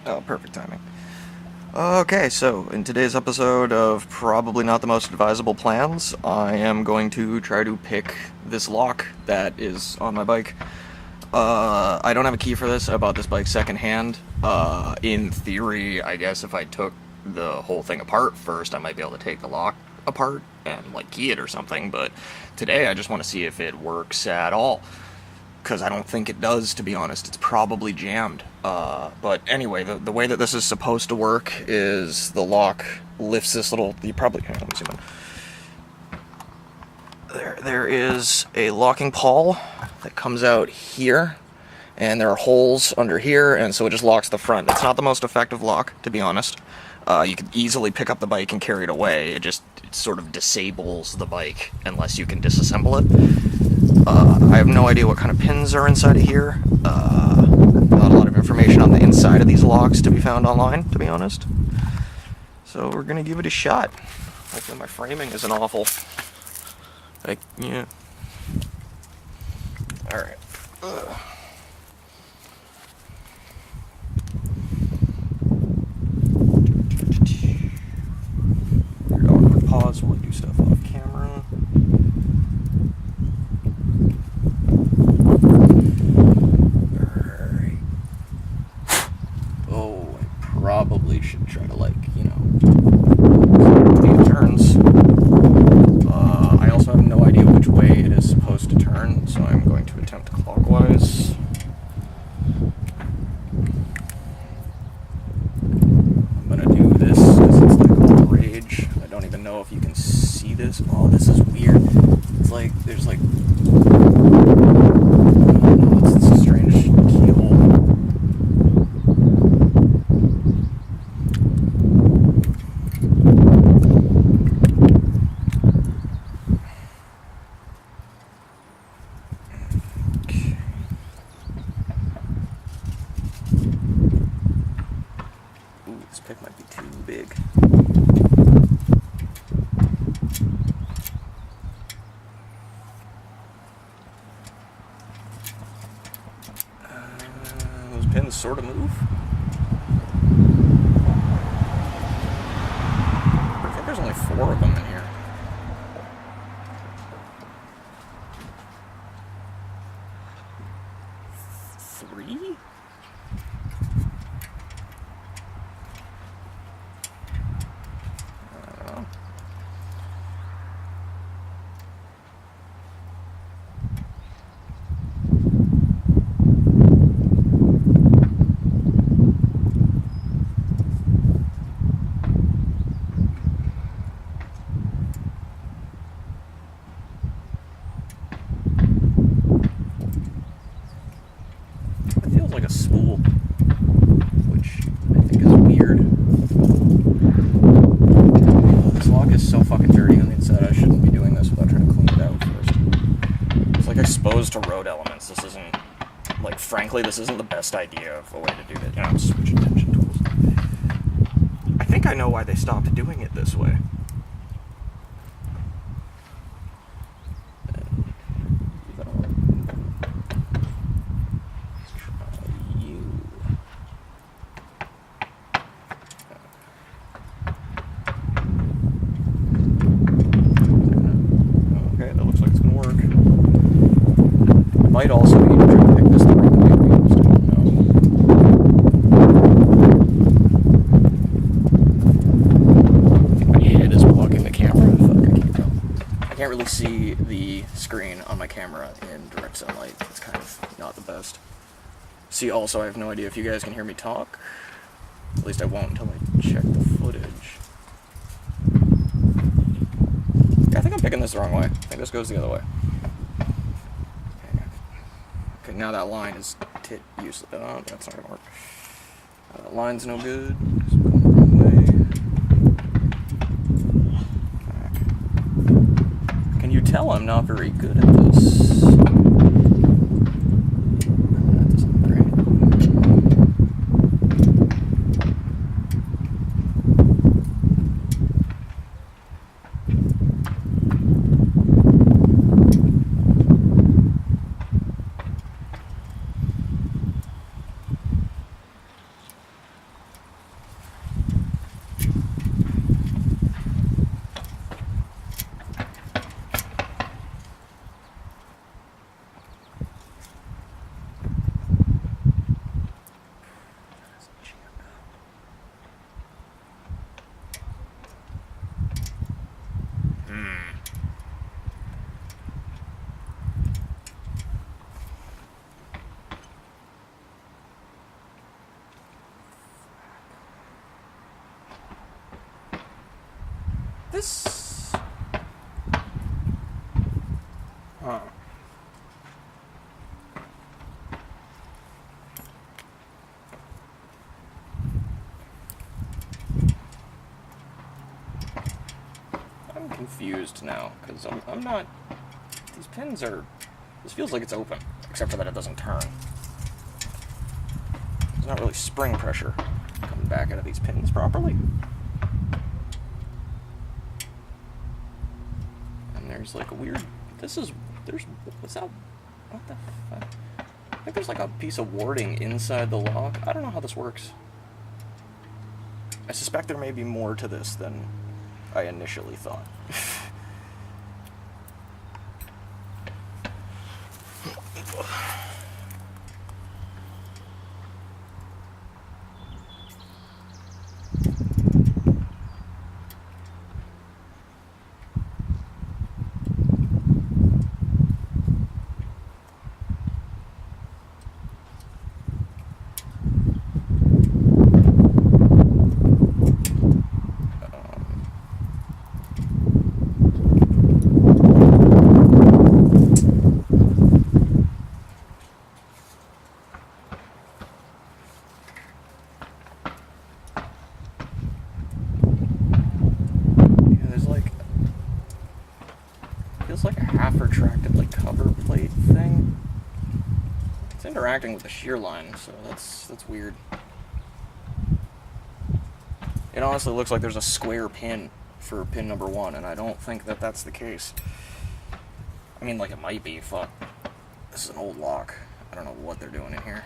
Oh, perfect timing. Okay, so in today's episode of probably not the most advisable plans, I am going to try to pick this lock that is on my bike. I don't have a key for this. I bought this bike secondhand. In theory, I guess if I took the whole thing apart first, I might be able to take the lock apart and like key it or something, but today I just want to see if it works at all. Because I don't think it does, to be honest. It's probably jammed. But anyway, the way that this is supposed to work is the lock lifts this little... You probably... Here, let me zoom in. There is a locking pawl that comes out here, and there are holes under here, and so it just locks the front. It's not the most effective lock, to be honest. You could easily pick up the bike and carry it away. It sort of disables the bike unless you can disassemble it. I have no idea what kind of pins are inside of here. Not a lot of information on the inside of these locks to be found online, to be honest. So we're gonna give it a shot. Hopefully my framing isn't awful. Like, yeah. Alright. Pause while I do stuff off camera. Alright. Oh, I probably should try to, like, you know, take turns. I also have no idea which way it is supposed to turn, so I'm going to attempt clockwise. I'm gonna do this because it's like all the rage. I don't even know if you can see this. Oh, this is weird. It's like, there's like, it's a strange keyhole. Okay. Ooh, this pick might be too big. Those pins sort of move. I think there's only 4 of them in here. Three? I don't know. Like a spool, which I think is weird. Oh, this lock is so fucking dirty on the inside. I shouldn't be doing this without trying to clean it out first. It's like exposed to road elements. This isn't, like, frankly, this isn't the best idea of a way to do it. Yeah, I'm switching tension tools. I think I know why they stopped doing it this way. Might also need to try to pick this the right way, to be honest. I don't know. I think my head is blocking the camera. Fuck, I can't tell. I can't really see the screen on my camera in direct sunlight. It's kind of not the best. See, also, I have no idea if you guys can hear me talk. At least I won't until I check the footage. Yeah, I think I'm picking this the wrong way. I think this goes the other way. Okay, now that line is useless. Oh, that's not gonna work. That line's no good. It's going the wrong way. Back. Can you tell I'm not very good at this? That doesn't look great. This... Huh. I'm confused now, because I'm not... These pins are... This feels like it's open, except for that it doesn't turn. There's not really spring pressure coming back out of these pins properly. And there's like a weird... What's that? What the fuck? I think there's like a piece of warding inside the lock. I don't know how this works. I suspect there may be more to this than I initially thought. Feels like a half retracted like cover plate thing. It's interacting with the shear line, so that's weird. It honestly looks like there's a square pin for pin number 1, and I don't think that that's the case. I mean, like, it might be. Fuck. This is an old lock. I don't know what they're doing in here.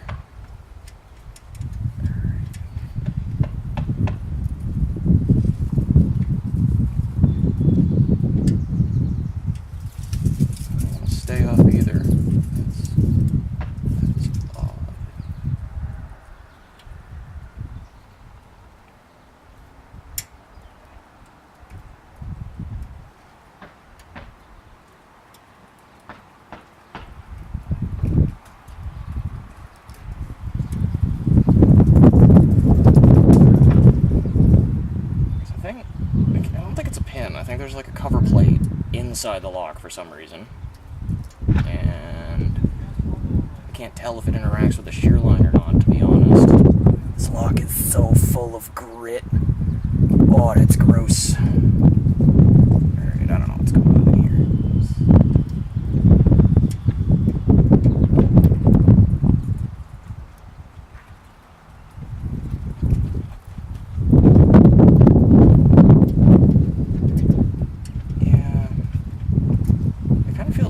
Stay up either. That's odd. I don't think it's a pin. I think there's like a cover plate inside the lock for some reason. And I can't tell if it interacts with the shear line or not, to be honest. This lock is so full of grit. Oh, that's gross. Alright, I don't know what's going on here.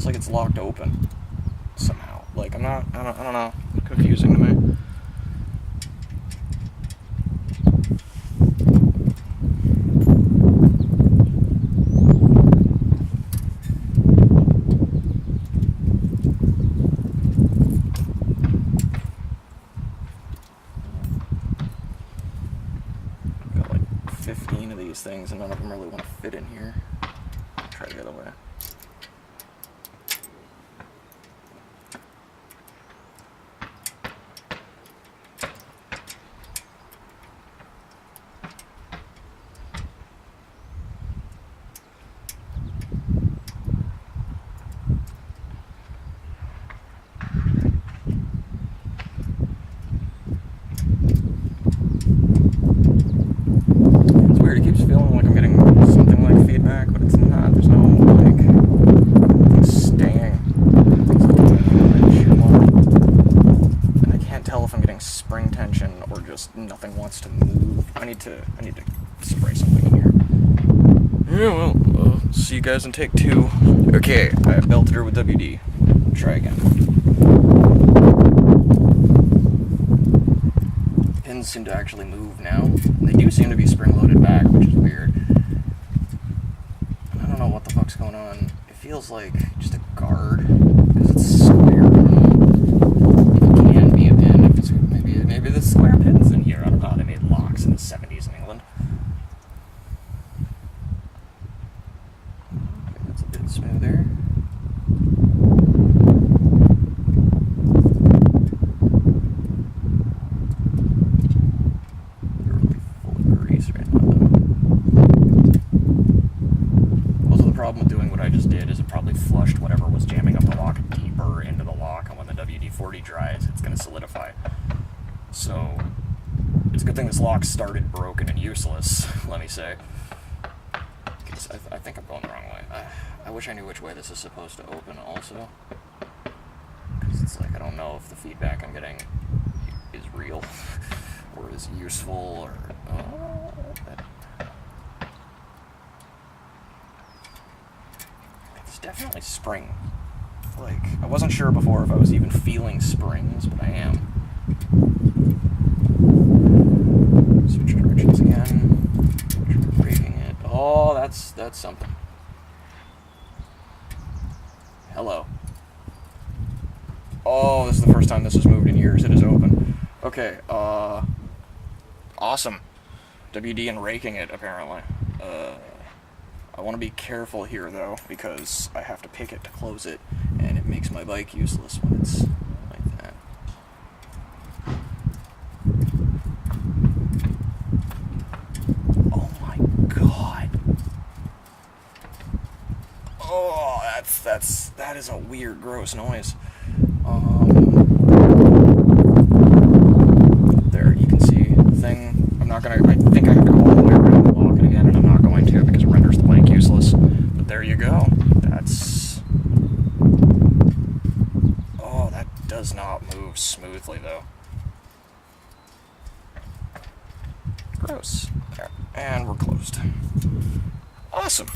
Like it's locked open somehow. Like I don't know. Confusing to me. Got like 15 of these things and none of them really want to fit in here. Try the other way. It keeps feeling like I'm getting something like feedback, but it's not. There's no, like, staying. And I can't tell if I'm getting spring tension or just nothing wants to move. I need to spray something in here. Yeah, well, see you guys in take 2. Okay, I belted her with WD. Try again. Pins seem to actually move now. They do seem to be spring-loaded back, which is weird. I don't know what the fuck's going on. It feels like just a guard, because it's square. I don't know. It can be a pin. If it's, maybe there's square pins in here. I don't know how they made locks in the 70s in England. Okay, that's a bit smoother. So it's a good thing this lock started broken and useless, let me say. I think I'm going the wrong way. I wish I knew which way this is supposed to open also. Because it's like, I don't know if the feedback I'm getting is real or is useful or... It's definitely spring. Like, I wasn't sure before if I was even feeling springs, but I am. Switch directions again. Raking it. Oh, that's something. Hello. Oh, this is the first time this has moved in years. It is open. Okay, awesome. WD and raking it, apparently. I want to be careful here, though, because I have to pick it to close it, and it makes my bike useless when it's like that. Oh my god. Oh, that is a weird, gross noise. There, you can see the thing. I think I have to go all the way around and lock it again, and I'm not going to because it renders the bike useless. But there you go. Oh, that does not move smoothly, though. Gross. There. And we're closed. Awesome.